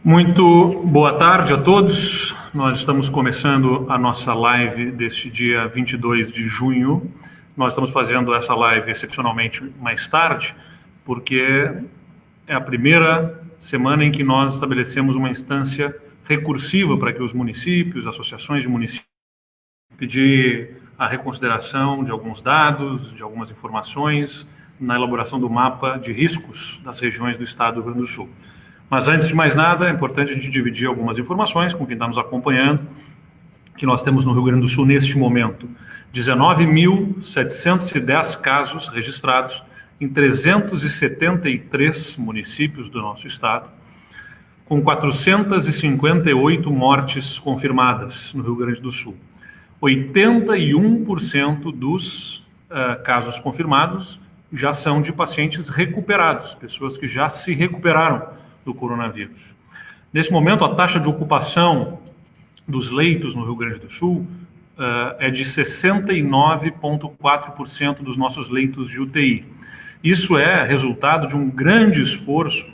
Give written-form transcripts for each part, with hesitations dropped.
Muito boa tarde a todos. Nós estamos começando a nossa live deste dia 22 de junho. Nós estamos fazendo essa live excepcionalmente mais tarde, porque é a primeira semana em que nós estabelecemos uma instância recursiva para que os municípios, associações de municípios, pedir a reconsideração de alguns dados, de algumas informações na elaboração do mapa de riscos das regiões do estado do Rio Grande do Sul. Mas antes de mais nada, é importante a gente dividir algumas informações com quem está nos acompanhando, que nós temos no Rio Grande do Sul, neste momento, 19.710 casos registrados em 373 municípios do nosso estado, com 458 mortes confirmadas no Rio Grande do Sul. 81% dos casos confirmados já são de pacientes recuperados, pessoas que já se recuperaram do coronavírus. Nesse momento, a taxa de ocupação dos leitos no Rio Grande do Sul é de 69,4% dos nossos leitos de UTI. Isso é resultado de um grande esforço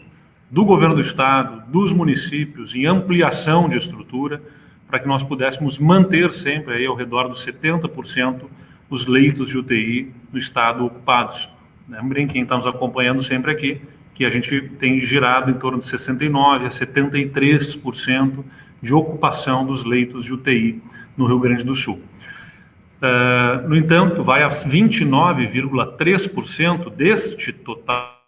do governo do estado, dos municípios, em ampliação de estrutura, para que nós pudéssemos manter sempre aí ao redor dos 70% os leitos de UTI do estado ocupados. Lembrem, quem está nos acompanhando sempre aqui, que a gente tem girado em torno de 69% a 73% de ocupação dos leitos de UTI no Rio Grande do Sul. No entanto, vai a 29,3% deste total,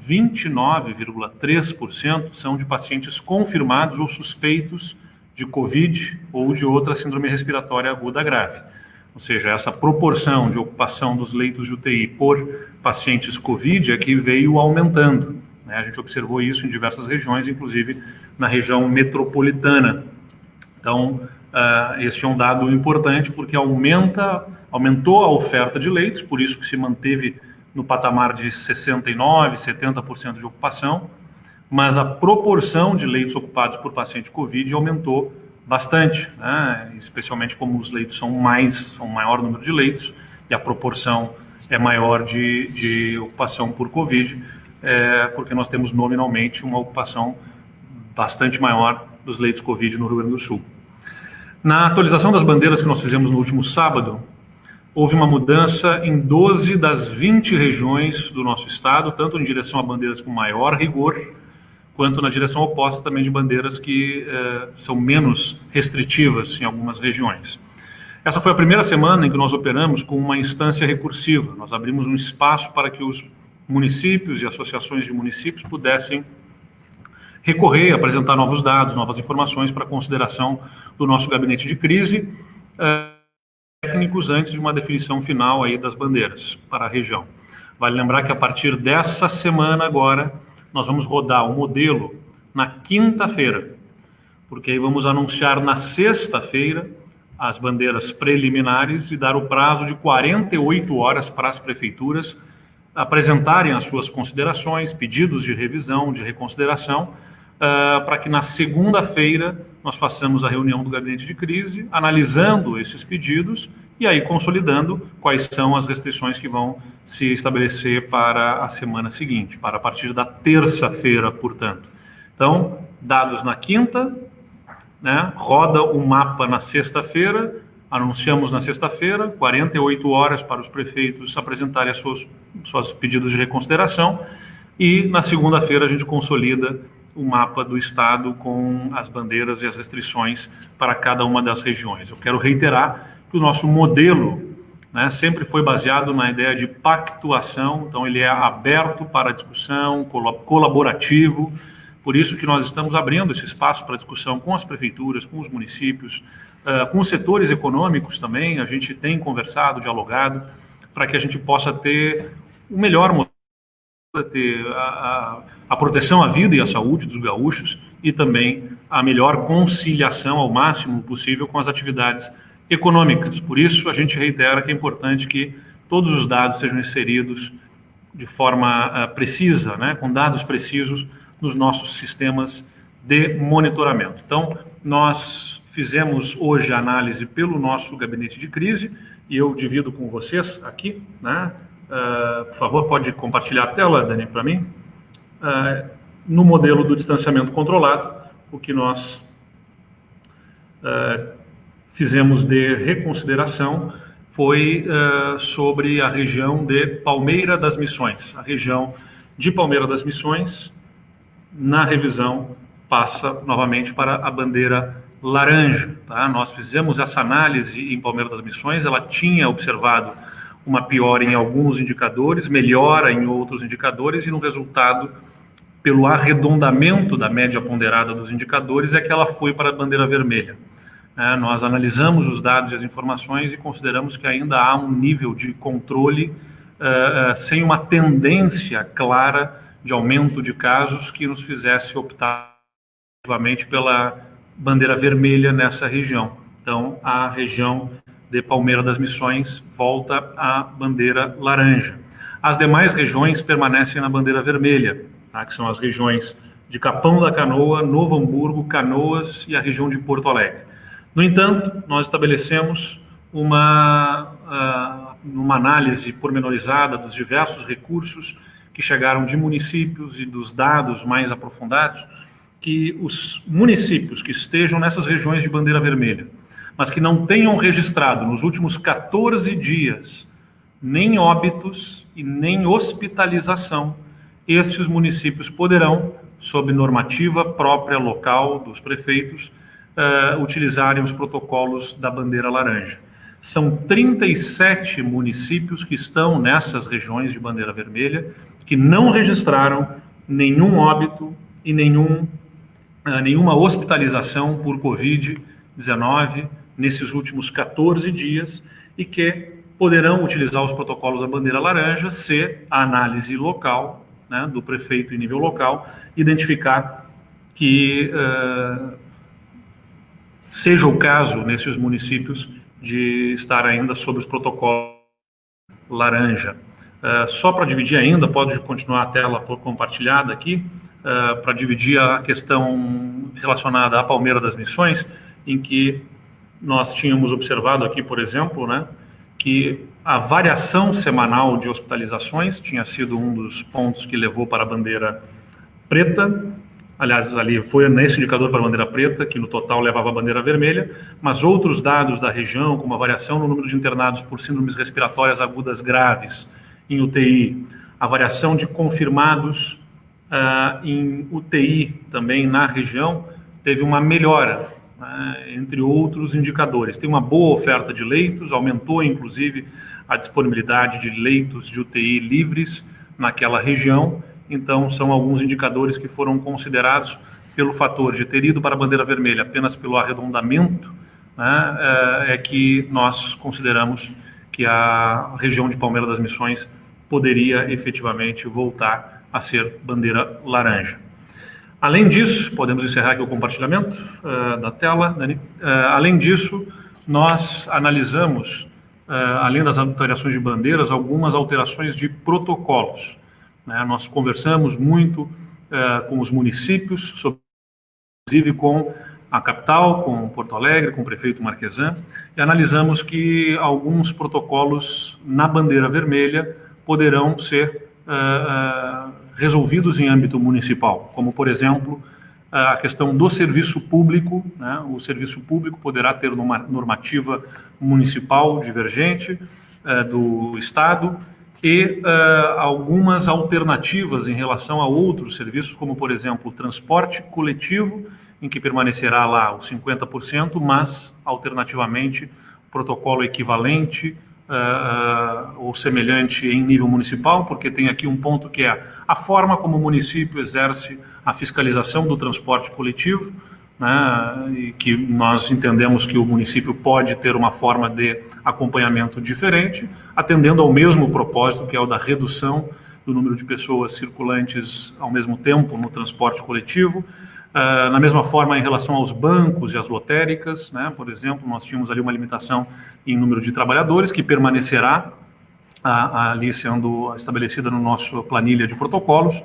29,3% são de pacientes confirmados ou suspeitos de COVID ou de outra síndrome respiratória aguda grave. Ou seja, essa proporção de ocupação dos leitos de UTI por pacientes COVID é que veio aumentando, né? A gente observou isso em diversas regiões, inclusive na região metropolitana. Então, este é um dado importante porque aumentou a oferta de leitos, por isso que se manteve no patamar de 69%, 70% de ocupação, mas a proporção de leitos ocupados por paciente COVID aumentou bastante, né? Especialmente como os leitos são maior número de leitos e a proporção é maior de ocupação por Covid, porque nós temos nominalmente uma ocupação bastante maior dos leitos Covid no Rio Grande do Sul. Na atualização das bandeiras que nós fizemos no último sábado, houve uma mudança em 12 das 20 regiões do nosso estado, tanto em direção a bandeiras com maior rigor, quanto na direção oposta também de bandeiras que são menos restritivas em algumas regiões. Essa foi a primeira semana em que nós operamos com uma instância recursiva. Nós abrimos um espaço para que os municípios e associações de municípios pudessem recorrer, apresentar novos dados, novas informações para consideração do nosso gabinete de crise, técnicos antes de uma definição final aí das bandeiras para a região. Vale lembrar que a partir dessa semana agora, nós vamos rodar o modelo na quinta-feira, porque aí vamos anunciar na sexta-feira as bandeiras preliminares e dar o prazo de 48 horas para as prefeituras apresentarem as suas considerações, pedidos de revisão, de reconsideração, para que na segunda-feira nós façamos a reunião do gabinete de crise, analisando esses pedidos e aí consolidando quais são as restrições que vão se estabelecer para a semana seguinte, para a partir da terça-feira, portanto. Então, dados na quinta, né, roda o mapa na sexta-feira, anunciamos na sexta-feira, 48 horas para os prefeitos apresentarem seus pedidos de reconsideração e na segunda-feira a gente consolida o mapa do estado com as bandeiras e as restrições para cada uma das regiões. Eu quero reiterar que o nosso modelo, né, sempre foi baseado na ideia de pactuação, então ele é aberto para discussão, colaborativo, por isso que nós estamos abrindo esse espaço para discussão com as prefeituras, com os municípios, com os setores econômicos também, a gente tem conversado, dialogado, para que a gente possa ter o melhor modelo, ter a proteção à vida e à saúde dos gaúchos e também a melhor conciliação ao máximo possível com as atividades econômicas. Por isso, a gente reitera que é importante que todos os dados sejam inseridos de forma precisa, né, com dados precisos nos nossos sistemas de monitoramento. Então, nós fizemos hoje a análise pelo nosso gabinete de crise e eu divido com vocês aqui, né? Por favor, pode compartilhar a tela, Dani, para mim. No modelo do distanciamento controlado, o que nós fizemos de reconsideração foi sobre a região de Palmeira das Missões. A região de Palmeira das Missões, na revisão, passa novamente para a bandeira laranja. Tá? Nós fizemos essa análise em Palmeira das Missões, ela tinha observado uma piora em alguns indicadores, melhora em outros indicadores, e no resultado, pelo arredondamento da média ponderada dos indicadores, é que ela foi para a bandeira vermelha. Nós analisamos os dados e as informações e consideramos que ainda há um nível de controle sem uma tendência clara de aumento de casos que nos fizesse optar ativamente pela bandeira vermelha nessa região. Então, a região de Palmeira das Missões volta à bandeira laranja. As demais regiões permanecem na bandeira vermelha, tá? Que são as regiões de Capão da Canoa, Novo Hamburgo, Canoas e a região de Porto Alegre. No entanto, nós estabelecemos uma análise pormenorizada dos diversos recursos que chegaram de municípios e dos dados mais aprofundados, que os municípios que estejam nessas regiões de bandeira vermelha, mas que não tenham registrado nos últimos 14 dias nem óbitos e nem hospitalização, estes municípios poderão, sob normativa própria local dos prefeitos, utilizarem os protocolos da bandeira laranja. São 37 municípios que estão nessas regiões de bandeira vermelha, que não registraram nenhum óbito e nenhuma hospitalização por Covid-19 nesses últimos 14 dias e que poderão utilizar os protocolos da bandeira laranja se a análise local, né, do prefeito em nível local, identificar que seja o caso nesses municípios de estar ainda sob os protocolos laranja. Só para dividir ainda, pode continuar a tela compartilhada aqui, para dividir a questão relacionada à Palmeira das Missões, em que nós tínhamos observado aqui, por exemplo, né, que a variação semanal de hospitalizações tinha sido um dos pontos que levou para a bandeira preta. Aliás, ali foi nesse indicador para a bandeira preta, que no total levava a bandeira vermelha, mas outros dados da região, como a variação no número de internados por síndromes respiratórias agudas graves em UTI, a variação de confirmados em UTI também na região, teve uma melhora, entre outros indicadores. Tem uma boa oferta de leitos, aumentou inclusive a disponibilidade de leitos de UTI livres naquela região. Então, são alguns indicadores que foram considerados pelo fator de ter ido para a bandeira vermelha apenas pelo arredondamento, né, é que nós consideramos que a região de Palmeira das Missões poderia efetivamente voltar a ser bandeira laranja. Além disso, podemos encerrar aqui o compartilhamento da tela, Dani. Além disso, nós analisamos, além das alterações de bandeiras, algumas alterações de protocolos. Nós conversamos muito com os municípios, inclusive com a capital, com Porto Alegre, com o prefeito Marquesan, e analisamos que alguns protocolos na bandeira vermelha poderão ser resolvidos em âmbito municipal, como, por exemplo, a questão do serviço público, né? O serviço público poderá ter uma normativa municipal divergente do Estado, e algumas alternativas em relação a outros serviços, como, por exemplo, o transporte coletivo, em que permanecerá lá os 50%, mas, alternativamente, protocolo equivalente ou semelhante em nível municipal, porque tem aqui um ponto que é a forma como o município exerce a fiscalização do transporte coletivo, né, e que nós entendemos que o município pode ter uma forma de acompanhamento diferente, atendendo ao mesmo propósito, que é o da redução do número de pessoas circulantes ao mesmo tempo no transporte coletivo. Na mesma forma, em relação aos bancos e às lotéricas, né, por exemplo, nós tínhamos ali uma limitação em número de trabalhadores, que permanecerá ali sendo estabelecida no nosso planilha de protocolos,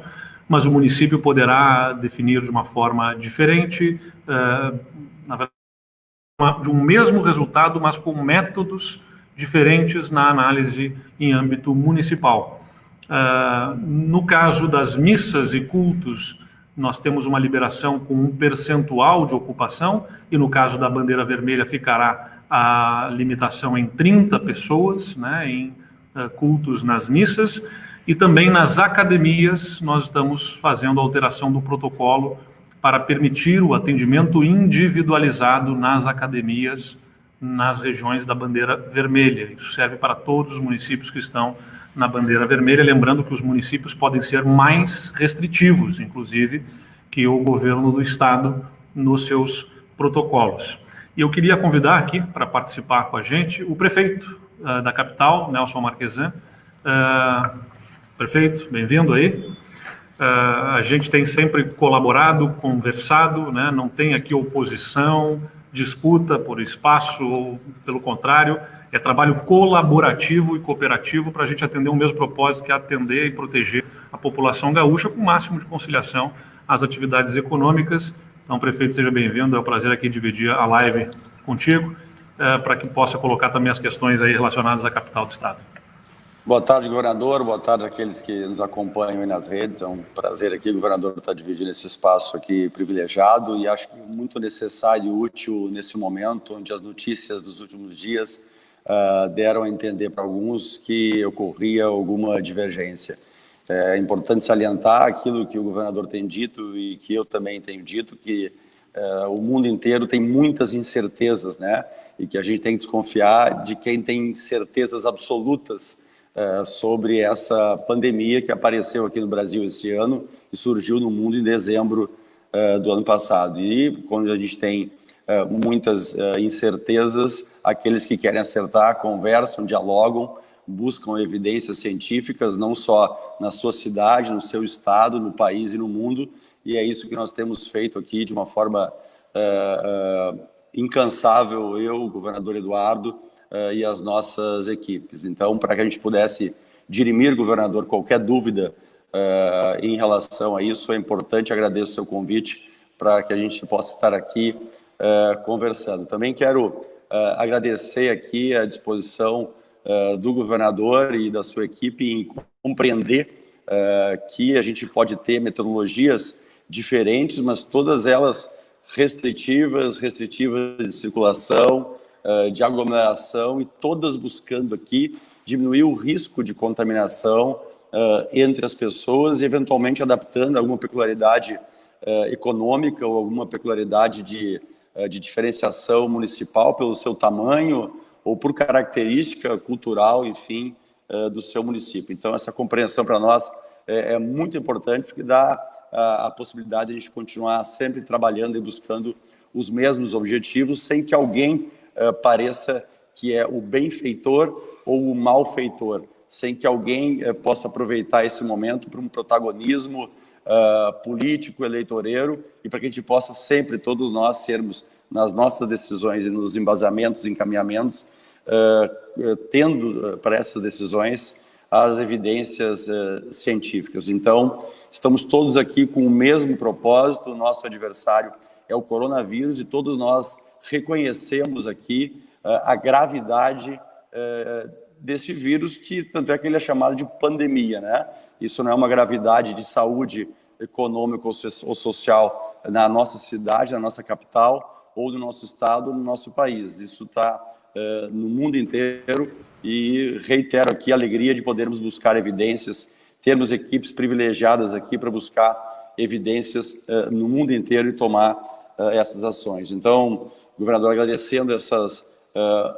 mas o município poderá definir de uma forma diferente, na verdade, de um mesmo resultado, mas com métodos diferentes na análise em âmbito municipal. No caso das missas e cultos nós temos uma liberação com um percentual de ocupação, e no caso da bandeira vermelha ficará a limitação em 30 pessoas, né, em cultos nas missas, e também nas academias nós estamos fazendo a alteração do protocolo para permitir o atendimento individualizado nas academias, nas regiões da bandeira vermelha. Isso serve para todos os municípios que estão na bandeira vermelha, lembrando que os municípios podem ser mais restritivos, inclusive, que o governo do estado nos seus protocolos. E eu queria convidar aqui para participar com a gente o prefeito da capital, Nelson Marquesan. Prefeito, bem-vindo aí. A gente tem sempre colaborado, conversado, né? Não tem aqui oposição, disputa por espaço, ou pelo contrário, é trabalho colaborativo e cooperativo para a gente atender o mesmo propósito, que é atender e proteger a população gaúcha com o máximo de conciliação às atividades econômicas. Então, prefeito, seja bem-vindo, é um prazer aqui dividir a live contigo, para que possa colocar também as questões aí relacionadas à capital do estado. Boa tarde, governador. Boa tarde àqueles que nos acompanham aí nas redes. É um prazer aqui, governador, estar dividindo esse espaço aqui privilegiado e acho que muito necessário e útil nesse momento, onde as notícias dos últimos dias deram a entender para alguns que ocorria alguma divergência. É importante salientar aquilo que o governador tem dito e que eu também tenho dito, que o mundo inteiro tem muitas incertezas, né? E que a gente tem que desconfiar de quem tem certezas absolutas sobre essa pandemia que apareceu aqui no Brasil esse ano e surgiu no mundo em dezembro do ano passado. E quando a gente tem muitas incertezas, aqueles que querem acertar conversam, dialogam, buscam evidências científicas, não só na sua cidade, no seu estado, no país e no mundo, e é isso que nós temos feito aqui de uma forma incansável, eu, o governador Eduardo, e as nossas equipes. Então, para que a gente pudesse dirimir, governador, qualquer dúvida em relação a isso, é importante, agradeço o seu convite para que a gente possa estar aqui conversando. Também quero agradecer aqui a disposição do governador e da sua equipe em compreender que a gente pode ter metodologias diferentes, mas todas elas restritivas de circulação, de aglomeração, e todas buscando aqui diminuir o risco de contaminação entre as pessoas e eventualmente adaptando alguma peculiaridade econômica ou alguma peculiaridade de diferenciação municipal pelo seu tamanho ou por característica cultural, enfim, do seu município. Então, essa compreensão para nós é muito importante, porque dá a possibilidade de a gente continuar sempre trabalhando e buscando os mesmos objetivos, sem que alguém pareça que é o benfeitor ou o malfeitor, sem que alguém possa aproveitar esse momento para um protagonismo político, eleitoreiro, e para que a gente possa sempre, todos nós, sermos, nas nossas decisões e nos embasamentos, encaminhamentos, tendo para essas decisões as evidências científicas. Então, estamos todos aqui com o mesmo propósito, o nosso adversário é o coronavírus, e todos nós reconhecemos aqui a gravidade desse vírus, que tanto é que ele é chamado de pandemia, né? Isso não é uma gravidade de saúde econômica ou social na nossa cidade, na nossa capital, ou no nosso estado, no nosso país. Isso está no mundo inteiro, e reitero aqui a alegria de podermos buscar evidências, termos equipes privilegiadas aqui para buscar evidências no mundo inteiro e tomar essas ações. Então, governador, agradecendo essas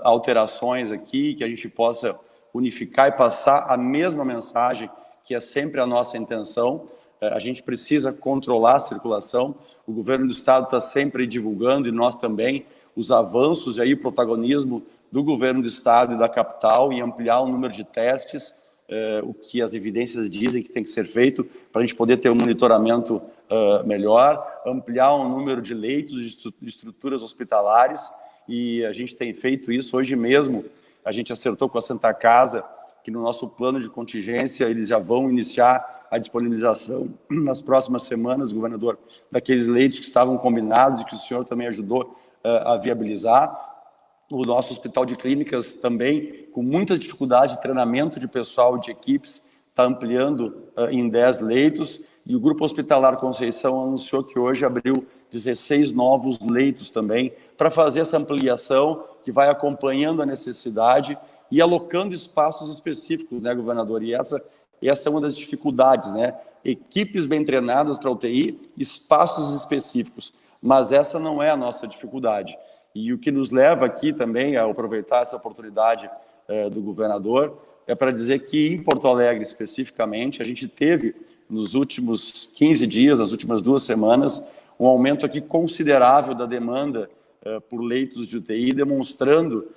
alterações aqui, que a gente possa unificar e passar a mesma mensagem, que é sempre a nossa intenção. A gente precisa controlar a circulação, o governo do estado está sempre divulgando, e nós também, os avanços e aí o protagonismo do governo do estado e da capital em ampliar o número de testes, o que as evidências dizem que tem que ser feito para a gente poder ter um monitoramento melhor, ampliar o número de leitos de estruturas hospitalares, e a gente tem feito isso. Hoje mesmo a gente acertou com a Santa Casa que no nosso plano de contingência eles já vão iniciar a disponibilização nas próximas semanas, governador, daqueles leitos que estavam combinados e que o senhor também ajudou a viabilizar. O nosso hospital de clínicas também, com muitas dificuldades de treinamento de pessoal, de equipes, está ampliando em 10 leitos, e o Grupo Hospitalar Conceição anunciou que hoje abriu 16 novos leitos também, para fazer essa ampliação que vai acompanhando a necessidade e alocando espaços específicos, né, governador? E essa é uma das dificuldades, né? Equipes bem treinadas para UTI, espaços específicos, mas essa não é a nossa dificuldade. E o que nos leva aqui também a aproveitar essa oportunidade do governador é para dizer que em Porto Alegre, especificamente, a gente teve nos últimos 15 dias, nas últimas 2 semanas, um aumento aqui considerável da demanda por leitos de UTI, demonstrando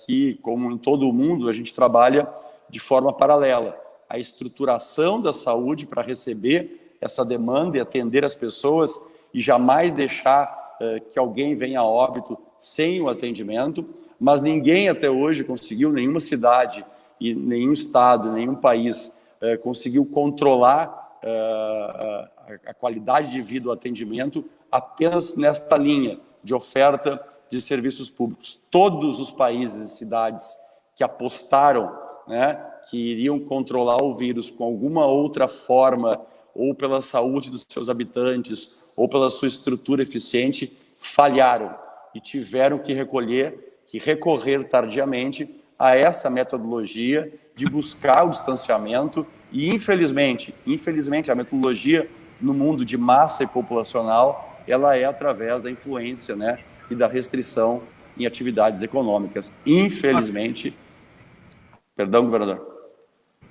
que, como em todo o mundo, a gente trabalha de forma paralela. A estruturação da saúde para receber essa demanda e atender as pessoas e jamais deixar que alguém venha a óbito sem o atendimento, mas ninguém até hoje conseguiu, nenhuma cidade e nenhum estado, nenhum país conseguiu controlar a qualidade de vida do atendimento apenas nesta linha de oferta de serviços públicos. Todos os países e cidades que apostaram, né, que iriam controlar o vírus com alguma outra forma, ou pela saúde dos seus habitantes, ou pela sua estrutura eficiente, falharam e tiveram que recorrer tardiamente a essa metodologia de buscar o distanciamento e, infelizmente, a metodologia no mundo de massa e populacional, ela é através da influência, né, e da restrição em atividades econômicas. Infelizmente, perdão, governador.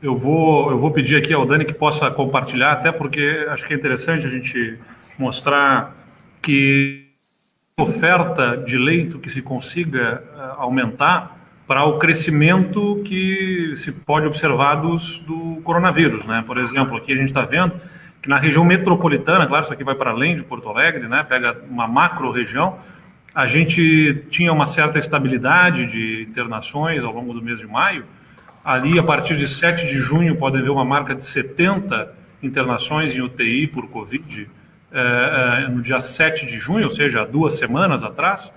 Eu vou pedir aqui ao Dani que possa compartilhar, até porque acho que é interessante a gente mostrar que a oferta de leito que se consiga aumentar para o crescimento que se pode observar do coronavírus, né? Por exemplo, aqui a gente está vendo que na região metropolitana, claro, isso aqui vai para além de Porto Alegre, né? Pega uma macro-região, a gente tinha uma certa estabilidade de internações ao longo do mês de maio. Ali, a partir de 7 de junho, pode haver uma marca de 70 internações em UTI por Covid, no dia 7 de junho, ou seja, há 2 semanas atrás.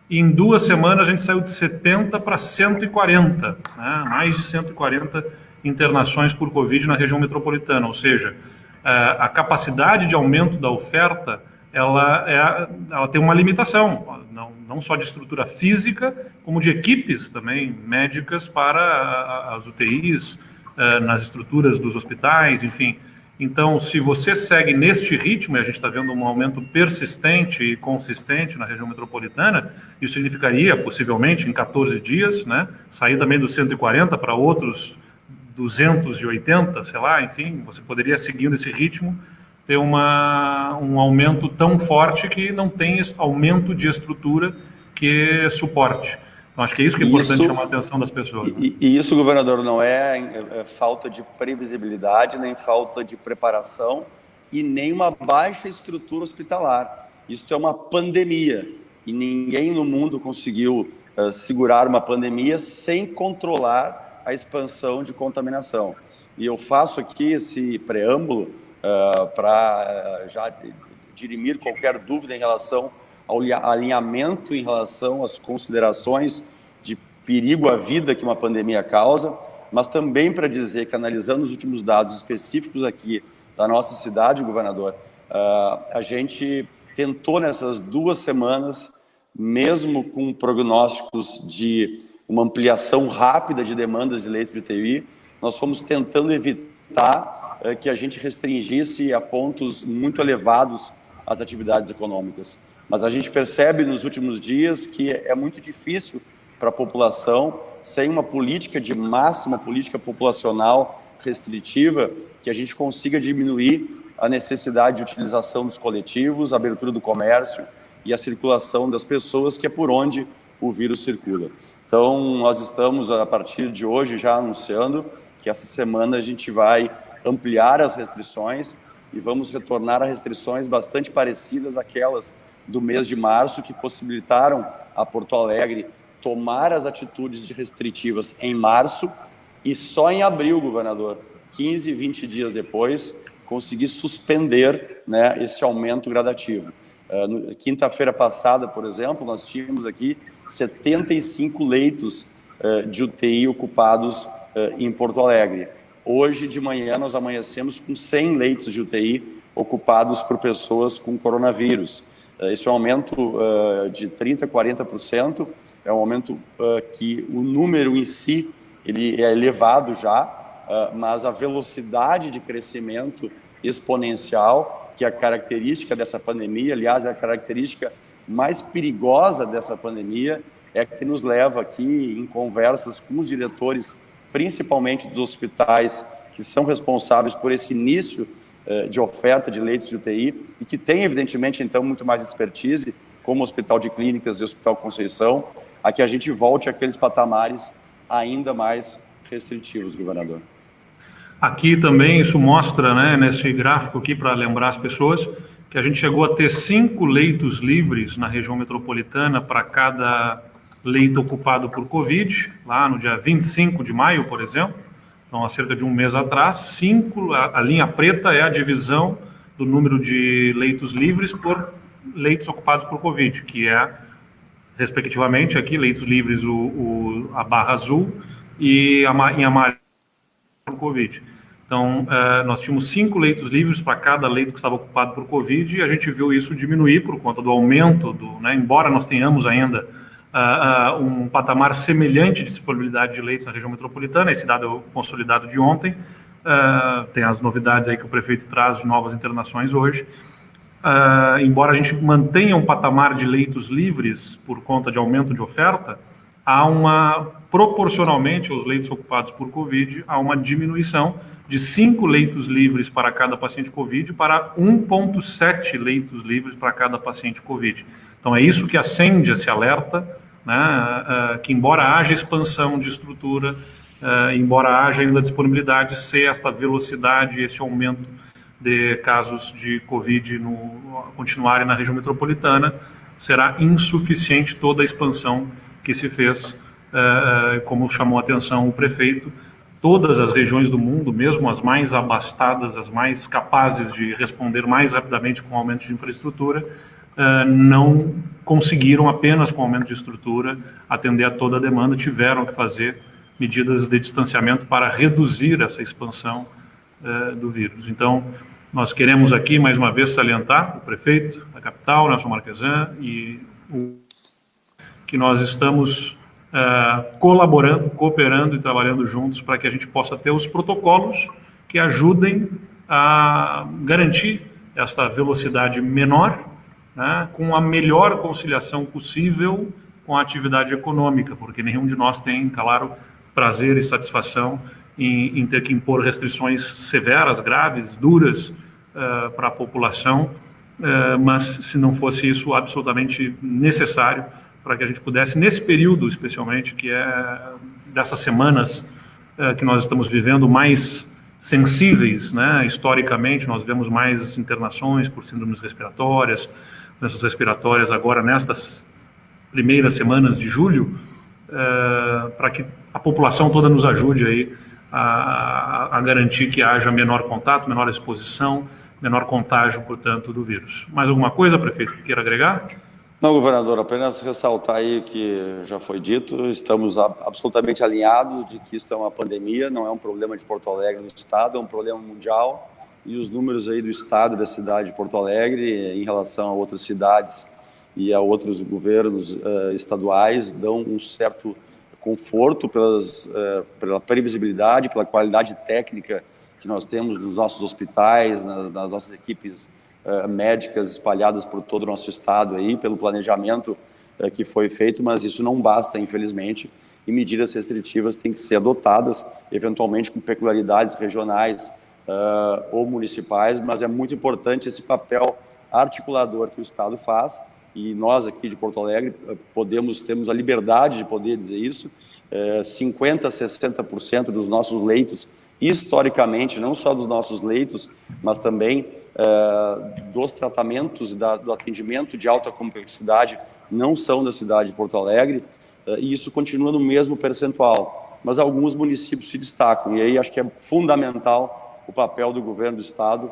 E em 2 semanas a gente saiu de 70 para 140, né? Mais de 140 internações por Covid na região metropolitana, ou seja, a capacidade de aumento da oferta ela tem uma limitação, não só de estrutura física, como de equipes também médicas para as UTIs, nas estruturas dos hospitais, enfim. Então, se você segue neste ritmo, e a gente está vendo um aumento persistente e consistente na região metropolitana, isso significaria, possivelmente, em 14 dias, né, sair também dos 140 para outros 280, sei lá, enfim, você poderia, seguindo esse ritmo, ter um aumento tão forte que não tem esse aumento de estrutura que suporte. Então, acho que é isso que é importante chamar a atenção das pessoas. Né? E isso, governador, não é falta de previsibilidade, nem falta de preparação e nem uma baixa estrutura hospitalar. Isso é uma pandemia e ninguém no mundo conseguiu segurar uma pandemia sem controlar a expansão de contaminação. E eu faço aqui esse preâmbulo para já dirimir qualquer dúvida em relação ao alinhamento, em relação às considerações de perigo à vida que uma pandemia causa, mas também para dizer que, analisando os últimos dados específicos aqui da nossa cidade, governador, a gente tentou nessas 2 semanas, mesmo com prognósticos de uma ampliação rápida de demandas de leitos de UTI, nós fomos tentando evitar que a gente restringisse a pontos muito elevados as atividades econômicas. Mas a gente percebe nos últimos dias que é muito difícil para a população, sem uma política de massa, uma política populacional restritiva, que a gente consiga diminuir a necessidade de utilização dos coletivos, a abertura do comércio e a circulação das pessoas, que é por onde o vírus circula. Então, nós estamos, a partir de hoje, já anunciando que essa semana a gente vai ampliar as restrições e vamos retornar a restrições bastante parecidas àquelas do mês de março, que possibilitaram a Porto Alegre tomar as atitudes restritivas em março e só em abril, governador, 15, 20 dias depois, conseguir suspender, né, esse aumento gradativo. Quinta-feira passada, por exemplo, nós tínhamos aqui 75 leitos de UTI ocupados em Porto Alegre. hoje de manhã nós amanhecemos com 100 leitos de UTI ocupados por pessoas com coronavírus. Esse é um aumento de 30%, 40%, é um aumento que o número em si ele é elevado já, mas a velocidade de crescimento exponencial, que é a característica dessa pandemia, aliás, é a característica mais perigosa dessa pandemia, é que nos leva aqui em conversas com os diretores, principalmente dos hospitais que são responsáveis por esse início de oferta de leitos de UTI e que tem, evidentemente, então, muito mais expertise, como o Hospital de Clínicas e o Hospital Conceição, a que a gente volte àqueles patamares ainda mais restritivos, governador. Aqui também isso mostra, né, nesse gráfico aqui, para lembrar as pessoas, que a gente chegou a ter 5 leitos livres na região metropolitana para cada leito ocupado por Covid, lá no dia 25 de maio, por exemplo. Então, há cerca de um mês atrás, 5, a linha preta é a divisão do número de leitos livres por leitos ocupados por Covid, que é, respectivamente, aqui, leitos livres, a barra azul, e em amarelo por Covid. Então, nós tínhamos 5 leitos livres para cada leito que estava ocupado por Covid, e a gente viu isso diminuir por conta do aumento, embora nós tenhamos ainda um patamar semelhante de disponibilidade de leitos na região metropolitana. Esse dado é o consolidado de ontem, tem as novidades aí que o prefeito traz de novas internações hoje. Embora a gente mantenha um patamar de leitos livres por conta de aumento de oferta, há proporcionalmente aos leitos ocupados por Covid, há uma diminuição de 5 leitos livres para cada paciente Covid para 1,7 leitos livres para cada paciente Covid. Então, é isso que acende esse alerta, né, que embora haja expansão de estrutura, embora haja ainda disponibilidade, se esta velocidade, esse aumento de casos de Covid continuarem na região metropolitana, será insuficiente toda a expansão que se fez, como chamou a atenção o prefeito. Todas as regiões do mundo, mesmo as mais abastadas, as mais capazes de responder mais rapidamente com o aumento de infraestrutura, não conseguiram, apenas com o aumento de estrutura, atender a toda a demanda, tiveram que fazer medidas de distanciamento para reduzir essa expansão do vírus. Então, nós queremos aqui, mais uma vez, salientar o prefeito da capital, Nelson Marquesan, que nós estamos colaborando, cooperando e trabalhando juntos para que a gente possa ter os protocolos que ajudem a garantir esta velocidade menor, né, com a melhor conciliação possível com a atividade econômica, porque nenhum de nós tem, claro, prazer e satisfação em ter que impor restrições severas, graves, duras para a população, mas se não fosse isso absolutamente necessário para que a gente pudesse, nesse período especialmente, que é dessas semanas que nós estamos vivendo, mais sensíveis, né? Historicamente, nós vemos mais internações por síndromes respiratórias, doenças respiratórias agora nestas primeiras semanas de julho, para que a população toda nos ajude aí a garantir que haja menor contato, menor exposição, menor contágio, portanto, do vírus. Mais alguma coisa, prefeito, que queira agregar? Não, governador, apenas ressaltar aí o que já foi dito, estamos absolutamente alinhados de que isso é uma pandemia, não é um problema de Porto Alegre no estado, é um problema mundial, e os números aí do estado e da cidade de Porto Alegre em relação a outras cidades e a outros governos estaduais dão um certo conforto pela previsibilidade, pela qualidade técnica que nós temos nos nossos hospitais, nas nossas equipes médicas espalhadas por todo o nosso estado aí, pelo planejamento que foi feito, mas isso não basta, infelizmente, e medidas restritivas têm que ser adotadas, eventualmente com peculiaridades regionais ou municipais, mas é muito importante esse papel articulador que o estado faz, e nós aqui de Porto Alegre temos a liberdade de poder dizer isso. 50% a 60% dos nossos leitos, historicamente, não só dos nossos leitos, mas também dos tratamentos, do atendimento de alta complexidade, não são da cidade de Porto Alegre, e isso continua no mesmo percentual. Mas alguns municípios se destacam, e aí acho que é fundamental o papel do governo do estado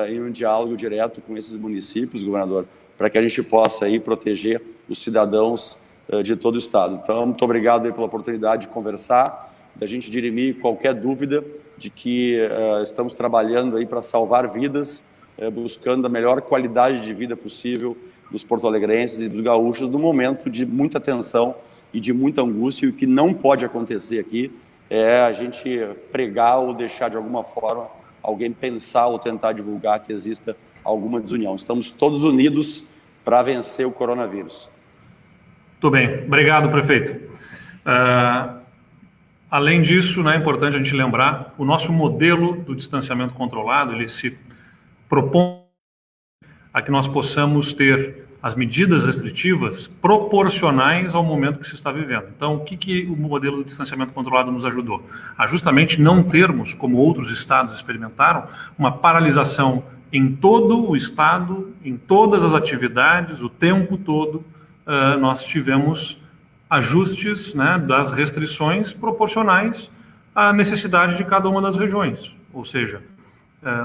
em um diálogo direto com esses municípios, governador, para que a gente possa aí proteger os cidadãos de todo o estado. Então, muito obrigado aí pela oportunidade de conversar, da gente dirimir qualquer dúvida de que estamos trabalhando aí para salvar vidas, buscando a melhor qualidade de vida possível dos porto-alegrenses e dos gaúchos no momento de muita tensão e de muita angústia. E o que não pode acontecer aqui é a gente pregar ou deixar de alguma forma alguém pensar ou tentar divulgar que exista alguma desunião. Estamos todos unidos para vencer o coronavírus. Muito bem, obrigado, prefeito. Além disso, né, é importante a gente lembrar, o nosso modelo do distanciamento controlado, ele se propõe a que nós possamos ter as medidas restritivas proporcionais ao momento que se está vivendo. Então, o que o modelo do distanciamento controlado nos ajudou? A justamente não termos, como outros estados experimentaram, uma paralisação em todo o estado, em todas as atividades, o tempo todo. Nós tivemos ajustes, né, das restrições proporcionais à necessidade de cada uma das regiões. Ou seja,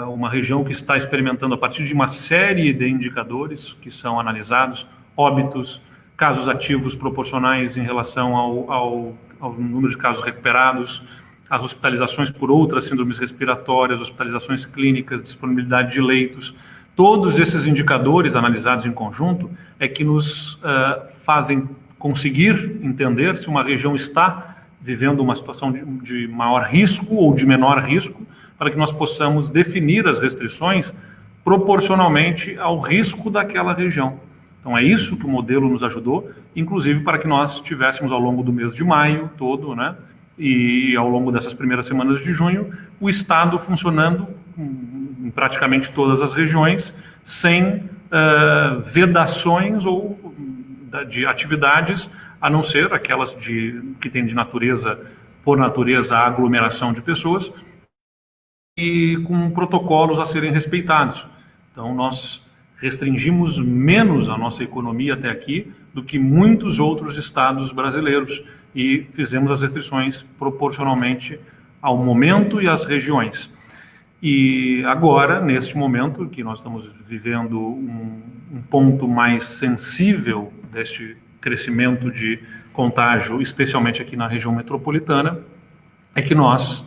uma região que está experimentando a partir de uma série de indicadores que são analisados, óbitos, casos ativos proporcionais em relação ao número de casos recuperados, as hospitalizações por outras síndromes respiratórias, hospitalizações clínicas, disponibilidade de leitos. Todos esses indicadores analisados em conjunto é que nos fazem conseguir entender se uma região está vivendo uma situação de maior risco ou de menor risco, para que nós possamos definir as restrições proporcionalmente ao risco daquela região. Então é isso que o modelo nos ajudou, inclusive para que nós tivéssemos ao longo do mês de maio todo, né, e ao longo dessas primeiras semanas de junho, o Estado funcionando em praticamente todas as regiões, sem vedações ou de atividades, a não ser aquelas que têm de natureza, por natureza, a aglomeração de pessoas, e com protocolos a serem respeitados. Então, nós restringimos menos a nossa economia até aqui do que muitos outros estados brasileiros e fizemos as restrições proporcionalmente ao momento e às regiões. E agora, neste momento, que nós estamos vivendo um ponto mais sensível deste crescimento de contágio, especialmente aqui na região metropolitana, é que nós,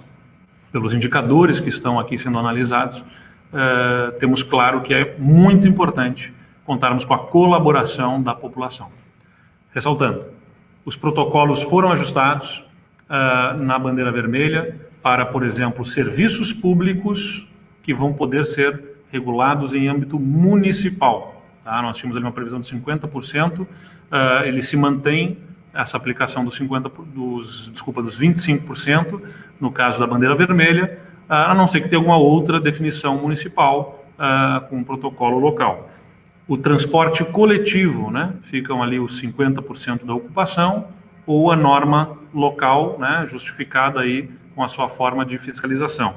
pelos indicadores que estão aqui sendo analisados, temos claro que é muito importante contarmos com a colaboração da população. Ressaltando, os protocolos foram ajustados na bandeira vermelha para, por exemplo, serviços públicos que vão poder ser regulados em âmbito municipal. Tá? Nós tínhamos ali uma previsão de 50%, ele se mantém essa aplicação dos 25%, no caso da bandeira vermelha, a não ser que tenha alguma outra definição municipal com um protocolo local. O transporte coletivo, né, ficam ali os 50% da ocupação, ou a norma local, né, justificada aí com a sua forma de fiscalização.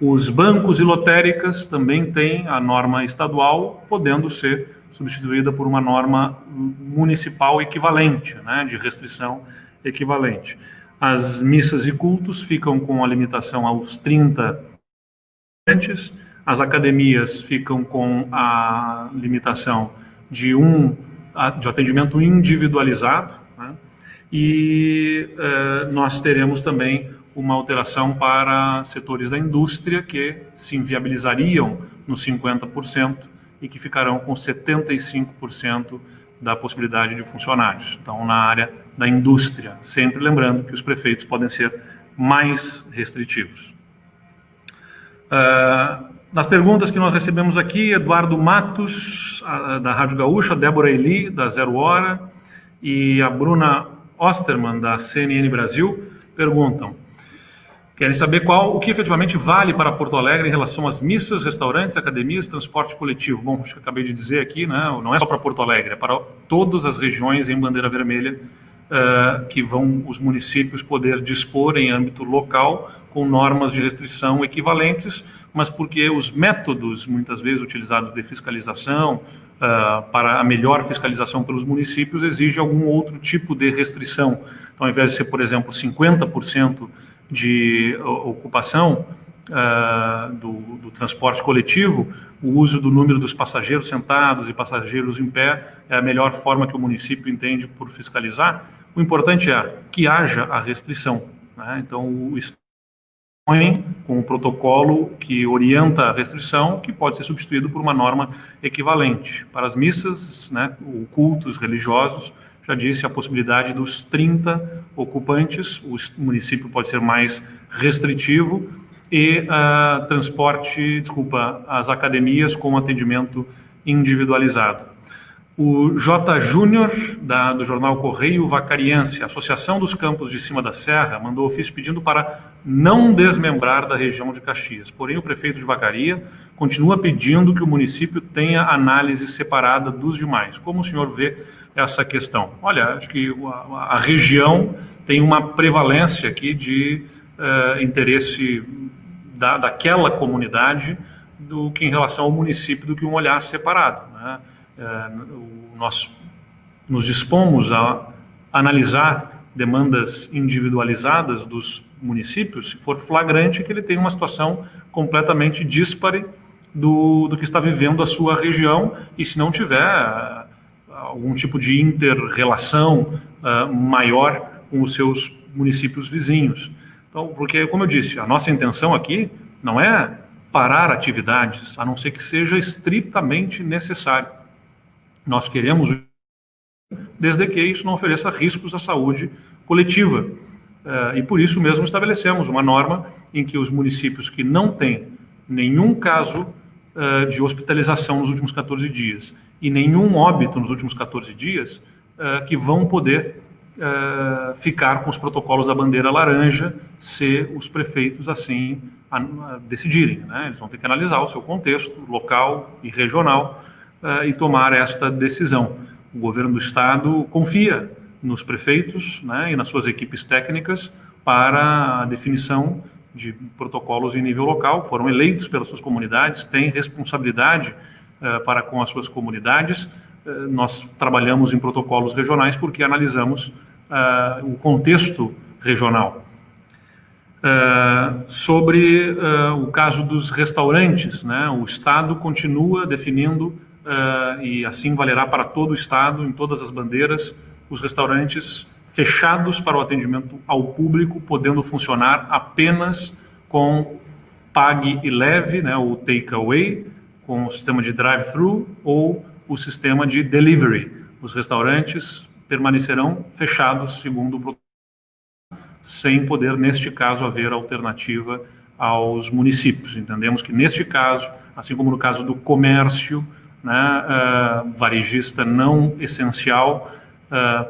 Os bancos e lotéricas também têm a norma estadual, podendo ser substituída por uma norma municipal equivalente, né, de restrição equivalente. As missas e cultos ficam com a limitação aos 30 participantes, as academias ficam com a limitação de atendimento individualizado, né, e nós teremos também uma alteração para setores da indústria que se inviabilizariam nos 50% e que ficarão com 75% da possibilidade de funcionários. Então, na área da indústria, sempre lembrando que os prefeitos podem ser mais restritivos. Nas perguntas que nós recebemos aqui, Eduardo Matos, da Rádio Gaúcha, Débora Eli, da Zero Hora, e a Bruna Osterman, da CNN Brasil, perguntam: querem saber o que efetivamente vale para Porto Alegre em relação às missas, restaurantes, academias, transporte coletivo. Bom, acho que acabei de dizer aqui, né, não é só para Porto Alegre, é para todas as regiões em bandeira vermelha que vão os municípios poder dispor em âmbito local com normas de restrição equivalentes, mas porque os métodos, muitas vezes utilizados de fiscalização, para a melhor fiscalização pelos municípios, exige algum outro tipo de restrição. Então, ao invés de ser, por exemplo, 50% de ocupação do transporte coletivo, o uso do número dos passageiros sentados e passageiros em pé é a melhor forma que o município entende por fiscalizar. O importante é que haja a restrição, né? Então, o com o protocolo que orienta a restrição, que pode ser substituído por uma norma equivalente. Para as missas, né, cultos religiosos, já disse a possibilidade dos 30 ocupantes, o município pode ser mais restritivo, e as academias com atendimento individualizado. O J. Júnior, do jornal Correio Vacariense, Associação dos Campos de Cima da Serra, mandou ofício pedindo para não desmembrar da região de Caxias. Porém, o prefeito de Vacaria continua pedindo que o município tenha análise separada dos demais. Como o senhor vê essa questão? Olha, acho que a região tem uma prevalência aqui de interesse daquela comunidade do que em relação ao município, do que um olhar separado, né? Nós nos dispomos a analisar demandas individualizadas dos municípios se for flagrante que ele tem uma situação completamente díspare do que está vivendo a sua região, e se não tiver algum tipo de inter-relação maior com os seus municípios vizinhos. Então, porque, como eu disse, a nossa intenção aqui não é parar atividades, a não ser que seja estritamente necessário. Nós queremos, desde que isso não ofereça riscos à saúde coletiva. E por isso mesmo estabelecemos uma norma em que os municípios que não têm nenhum caso de hospitalização nos últimos 14 dias e nenhum óbito nos últimos 14 dias, que vão poder ficar com os protocolos da bandeira laranja, se os prefeitos assim decidirem, né? Eles vão ter que analisar o seu contexto local e regional e tomar esta decisão. O governo do estado confia nos prefeitos, né, e nas suas equipes técnicas para a definição de protocolos em nível local. Foram eleitos pelas suas comunidades, têm responsabilidade para com as suas comunidades. Nós trabalhamos em protocolos regionais porque analisamos o contexto regional. Sobre o caso dos restaurantes, né, o estado continua definindo e assim valerá para todo o estado, em todas as bandeiras, os restaurantes fechados para o atendimento ao público, podendo funcionar apenas com pague e leve, né, o take-away, com o sistema de drive-thru ou o sistema de delivery. Os restaurantes permanecerão fechados segundo o protocolo, sem poder, neste caso, haver alternativa aos municípios. Entendemos que, neste caso, assim como no caso do comércio, né, varejista não essencial,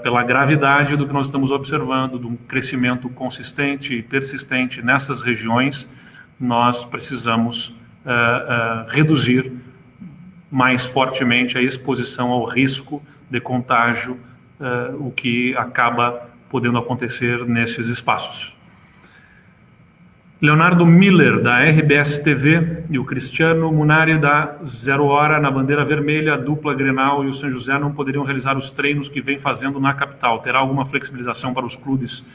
pela gravidade do que nós estamos observando, de um crescimento consistente e persistente nessas regiões, nós precisamos reduzir mais fortemente a exposição ao risco de contágio, o que acaba podendo acontecer nesses espaços. Leonardo Miller, da RBS TV, e o Cristiano Munari, da Zero Hora, na bandeira vermelha, a dupla Grenal e o São José não poderiam realizar os treinos que vem fazendo na capital. Terá alguma flexibilização para os clubes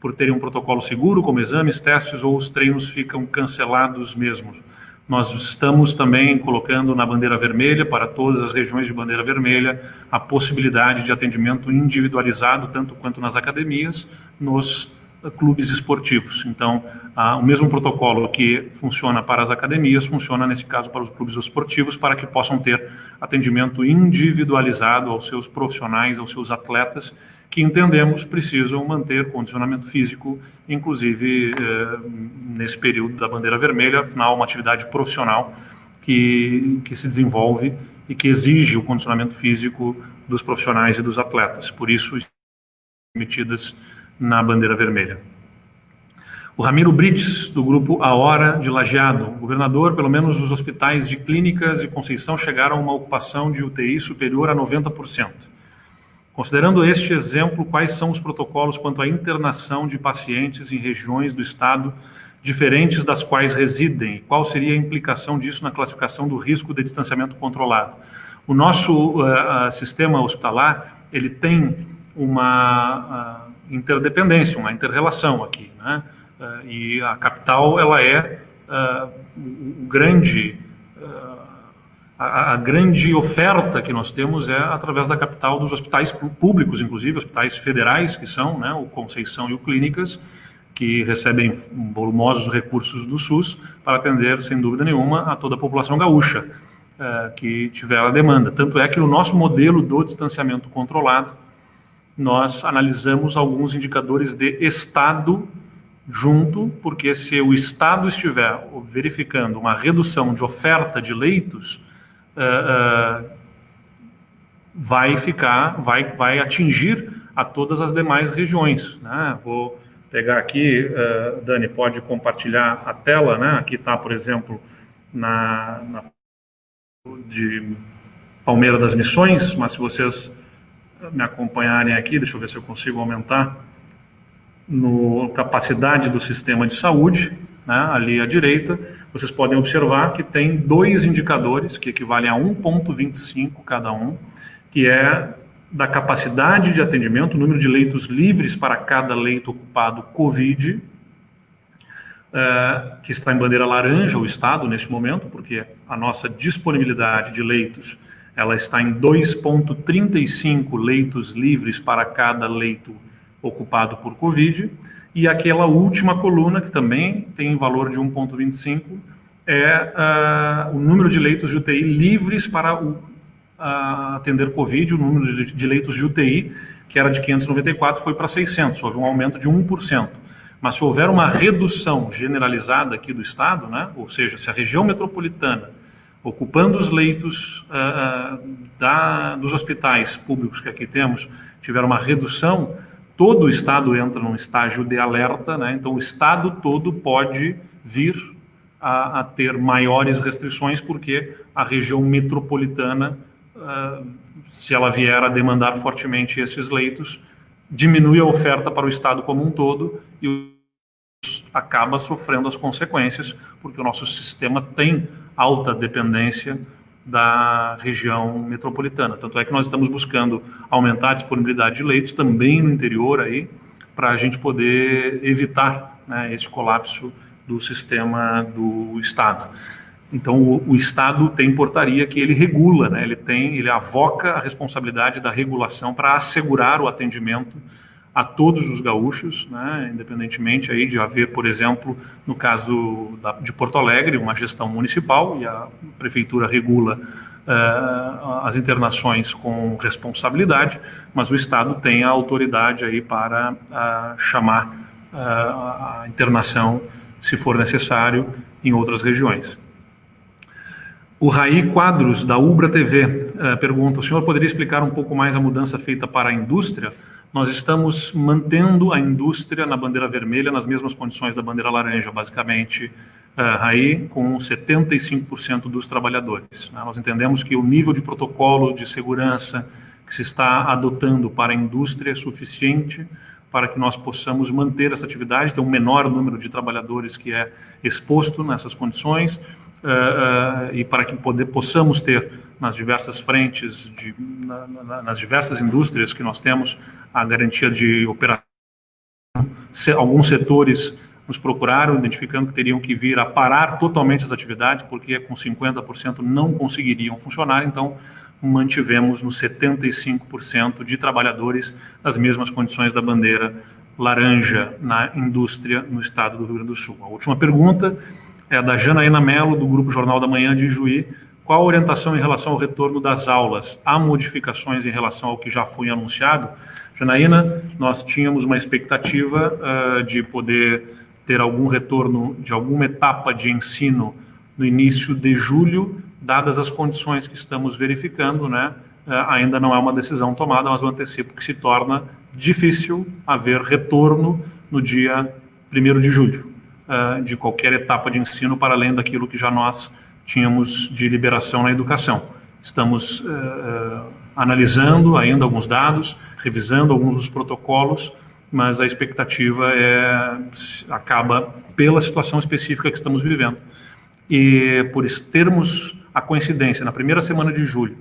por terem um protocolo seguro, como exames, testes, ou os treinos ficam cancelados mesmo? Nós estamos também colocando na bandeira vermelha, para todas as regiões de bandeira vermelha, a possibilidade de atendimento individualizado, tanto quanto nas academias, nos clubes esportivos. Então, o mesmo protocolo que funciona para as academias, funciona nesse caso para os clubes esportivos, para que possam ter atendimento individualizado aos seus profissionais, aos seus atletas, que entendemos precisam manter condicionamento físico, inclusive nesse período da bandeira vermelha, afinal, uma atividade profissional que se desenvolve e que exige o condicionamento físico dos profissionais e dos atletas. Por isso, permitidas na bandeira vermelha. O Ramiro Brites, do grupo A Hora, de Lajeado. Governador, pelo menos os hospitais de Clínicas e Conceição chegaram a uma ocupação de UTI superior a 90%. Considerando este exemplo, quais são os protocolos quanto à internação de pacientes em regiões do estado diferentes das quais residem? Qual seria a implicação disso na classificação do risco de distanciamento controlado? O nosso sistema hospitalar, ele tem uma interdependência, uma inter-relação aqui, né? E a capital, ela é a grande oferta que nós temos é através da capital dos hospitais públicos, inclusive hospitais federais, que são, né, o Conceição e o Clínicas, que recebem volumosos recursos do SUS para atender, sem dúvida nenhuma, a toda a população gaúcha que tiver a demanda. Tanto é que no nosso modelo do distanciamento controlado, nós analisamos alguns indicadores de estado junto, porque se o estado estiver verificando uma redução de oferta de leitos, vai atingir a todas as demais regiões, né? Vou pegar aqui, Dani, pode compartilhar a tela, né? Aqui está, por exemplo, de Palmeira das Missões, mas se vocês me acompanharem aqui, deixa eu ver se eu consigo aumentar, no capacidade do sistema de saúde, né, ali à direita, vocês podem observar que tem dois indicadores que equivalem a 1,25 cada um, que é da capacidade de atendimento, o número de leitos livres para cada leito ocupado COVID, que está em bandeira laranja, o estado, neste momento, porque a nossa disponibilidade de leitos ela está em 2,35 leitos livres para cada leito ocupado por Covid, e aquela última coluna, que também tem valor de 1,25, é o número de leitos de UTI livres para atender Covid. O número de leitos de UTI, que era de 594, foi para 600, houve um aumento de 1%. Mas se houver uma redução generalizada aqui do estado, né, ou seja, se a região metropolitana, ocupando os leitos dos hospitais públicos que aqui temos, tiver uma redução, todo o estado entra num estágio de alerta, né? Então o estado todo pode vir a ter maiores restrições, porque a região metropolitana, se ela vier a demandar fortemente esses leitos, diminui a oferta para o estado como um todo e acaba sofrendo as consequências, porque o nosso sistema tem alta dependência da região metropolitana. Tanto é que nós estamos buscando aumentar a disponibilidade de leitos também no interior aí, para a gente poder evitar, né, esse colapso do sistema do estado. Então o estado tem portaria que ele regula, né, ele avoca a responsabilidade da regulação para assegurar o atendimento a todos os gaúchos, né, independentemente aí de haver, por exemplo, no caso de Porto Alegre, uma gestão municipal, e a prefeitura regula as internações com responsabilidade, mas o estado tem a autoridade aí para chamar a internação, se for necessário, em outras regiões. O Raí Quadros, da Ubra TV, pergunta: o senhor poderia explicar um pouco mais a mudança feita para a indústria? Nós estamos mantendo a indústria na bandeira vermelha, nas mesmas condições da bandeira laranja, basicamente, Raí, com 75% dos trabalhadores. Nós entendemos que o nível de protocolo de segurança que se está adotando para a indústria é suficiente para que nós possamos manter essa atividade, ter um menor número de trabalhadores que é exposto nessas condições, e para que possamos ter nas diversas frentes, nas diversas indústrias que nós temos, a garantia de operação. Alguns setores nos procuraram, identificando que teriam que vir a parar totalmente as atividades, porque com 50% não conseguiriam funcionar, então mantivemos nos 75% de trabalhadores nas mesmas condições da bandeira laranja na indústria no estado do Rio Grande do Sul. A última pergunta é da Janaína Mello, do Grupo Jornal da Manhã de Ijuí. Qual a orientação em relação ao retorno das aulas? Há modificações em relação ao que já foi anunciado? Janaína, nós tínhamos uma expectativa de poder ter algum retorno de alguma etapa de ensino no início de julho, dadas as condições que estamos verificando, né? Ainda não é uma decisão tomada, mas eu antecipo que se torna difícil haver retorno no dia 1º de julho, de qualquer etapa de ensino, para além daquilo que já nós tínhamos de liberação na educação. Estamos analisando ainda alguns dados, revisando alguns dos protocolos, mas a expectativa acaba pela situação específica que estamos vivendo. E por termos a coincidência na primeira semana de julho,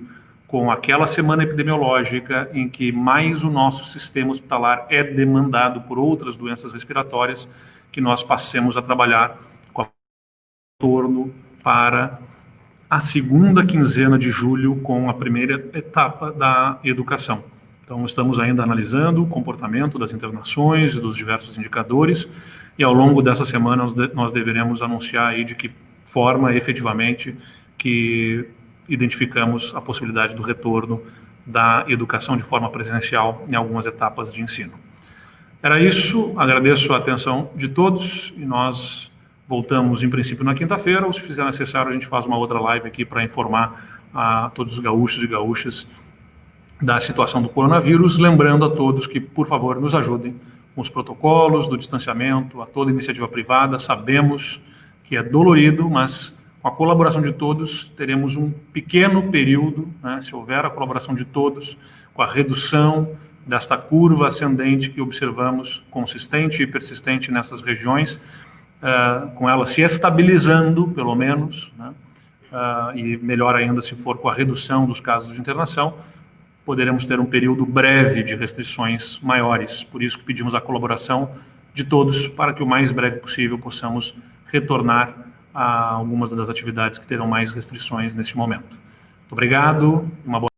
com aquela semana epidemiológica em que mais o nosso sistema hospitalar é demandado por outras doenças respiratórias, que nós passemos a trabalhar com retorno para a segunda quinzena de julho, com a primeira etapa da educação. Então, estamos ainda analisando o comportamento das internações e dos diversos indicadores, e ao longo dessa semana nós deveremos anunciar aí de que forma, efetivamente, que identificamos a possibilidade do retorno da educação de forma presencial em algumas etapas de ensino. Era isso, agradeço a atenção de todos e nós voltamos, em princípio, na quinta-feira, ou se fizer necessário, a gente faz uma outra live aqui para informar a todos os gaúchos e gaúchas da situação do coronavírus, lembrando a todos que, por favor, nos ajudem com os protocolos do distanciamento, a toda iniciativa privada. Sabemos que é dolorido, mas com a colaboração de todos, teremos um pequeno período, né, se houver a colaboração de todos, com a redução desta curva ascendente que observamos, consistente e persistente nessas regiões, com ela se estabilizando, pelo menos, né, e melhor ainda se for com a redução dos casos de internação, poderemos ter um período breve de restrições maiores. Por isso que pedimos a colaboração de todos para que o mais breve possível possamos retornar a algumas das atividades que terão mais restrições neste momento. Muito obrigado e uma boa